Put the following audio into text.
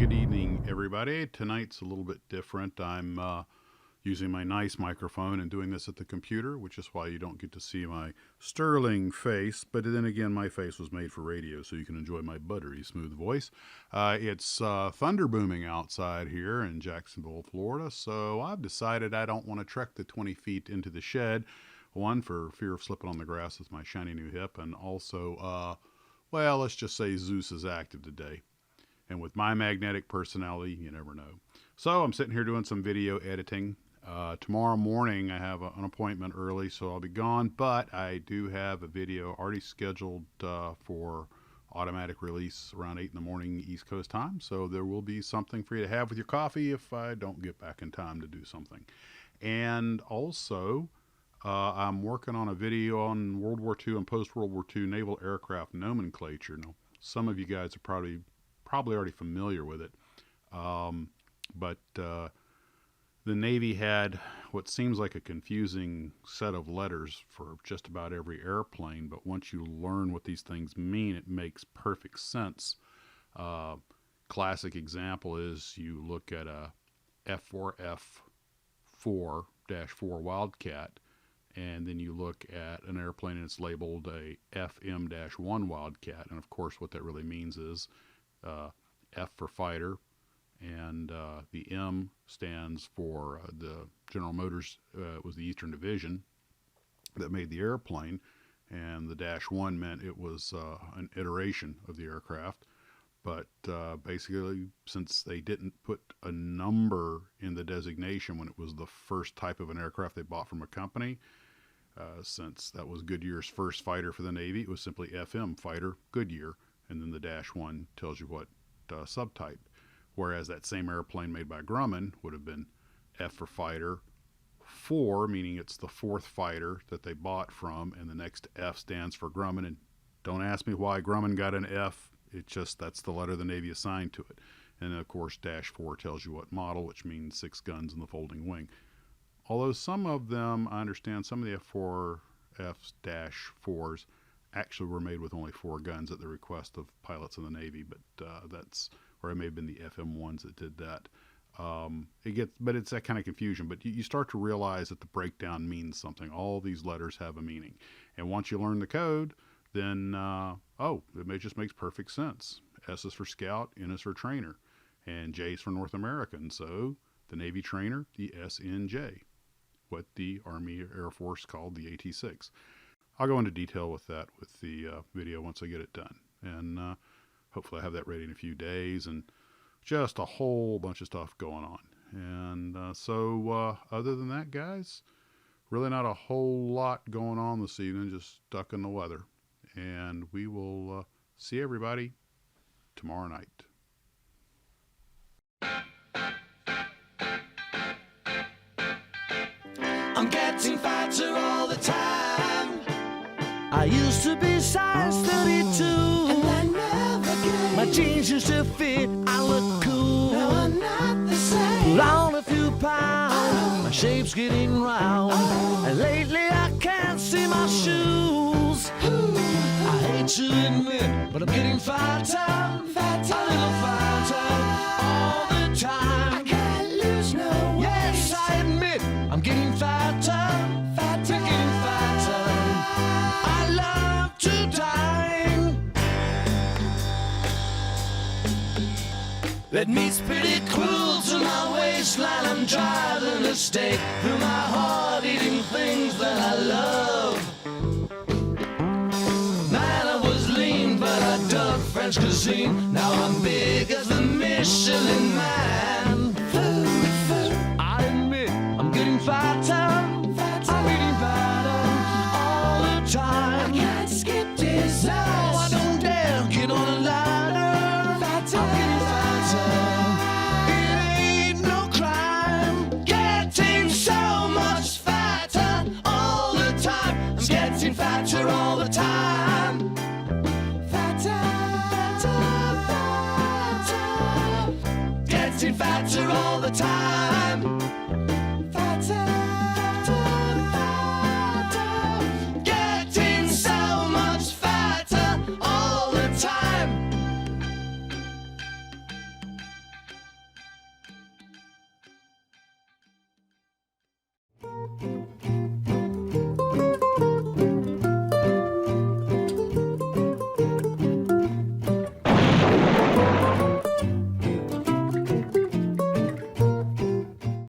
good evening, everybody. Tonight's a little bit different. I'm using my nice microphone and doing this at the computer, which is why you don't get to see my sterling face. But then again, my face was made for radio, so you can enjoy my buttery smooth voice. It's thunder booming outside here in Jacksonville, Florida, so I've decided I don't want to trek the 20 feet into the shed. One, for fear of slipping on the grass with my shiny new hip, and also, well, let's just say Zeus is active today. And with my magnetic personality, you never know. So I'm sitting here doing some video editing. Tomorrow morning I have an appointment early, so I'll be gone. But I do have a video already scheduled for automatic release around 8 in the morning East Coast time. So there will be something for you to have with your coffee if I don't get back in time to do something. And also, I'm working on a video on World War II and post-World War II naval aircraft nomenclature. Now, some of you guys are probably already familiar with it, but the Navy had what seems like a confusing set of letters for just about every airplane, but once you learn what these things mean, it makes perfect sense. Classic example is you look at a F4F4-4 Wildcat, and then you look at an airplane and it's labeled a FM-1 Wildcat, and of course what that really means is F for fighter, and the M stands for the General Motors. It was the Eastern Division that made the airplane, and the -1 meant it was an iteration of the aircraft. But basically, since they didn't put a number in the designation when it was the first type of an aircraft they bought from a company, since that was Goodyear's first fighter for the Navy, it was simply FM, fighter, Goodyear, and then the -1 tells you what subtype. Whereas that same airplane made by Grumman would have been F for fighter, 4, meaning it's the fourth fighter that they bought from, and the next F stands for Grumman. And don't ask me why Grumman got an F. It's just that's the letter the Navy assigned to it. And then, of course, -4 tells you what model, which means 6 guns in the folding wing. Although some of them, I understand, some of the F4Fs-4s actually were made with only 4 guns at the request of pilots in the Navy, but or it may have been the FM1s that did that. But it's that kind of confusion. But you start to realize that the breakdown means something. All these letters have a meaning, and once you learn the code, then just makes perfect sense. S is for Scout, N is for Trainer, and J is for North American. So the Navy Trainer, the SNJ, what the Army Air Force called the AT-6. I'll go into detail with that with the video once I get it done. And hopefully I have that ready in a few days, and just a whole bunch of stuff going on. And so other than that, guys, really not a whole lot going on this evening, just stuck in the weather. And we will see everybody tomorrow night. I'm getting fatter all the time. I used to be size 32, and I never gained. My jeans used to fit, I look cool. Now I'm not the same. Put on a few pounds, my shape's getting round. And lately I can't see my shoes. I hate to admit, but I'm getting fatter, a little fatter all the time. I can't lose no weight. Yes, I admit, I'm getting fatter, getting fatter. I love to dine. That meat's pretty cruel to my waistline. I'm driving a stake through my heart, eating things that I love. Man, I was lean, but I dug French cuisine. Now I'm big as the Michelin Man. I admit, I'm getting fatter. I'm eating fatter all the time. I can't skip dessert. No, I don't dare get on a ladder. Fatter. I'm getting fatter. It ain't no crime. Getting so much fatter all the time. I'm getting fatter all the time. Fatter, fatter, fatter. Getting fatter all the time.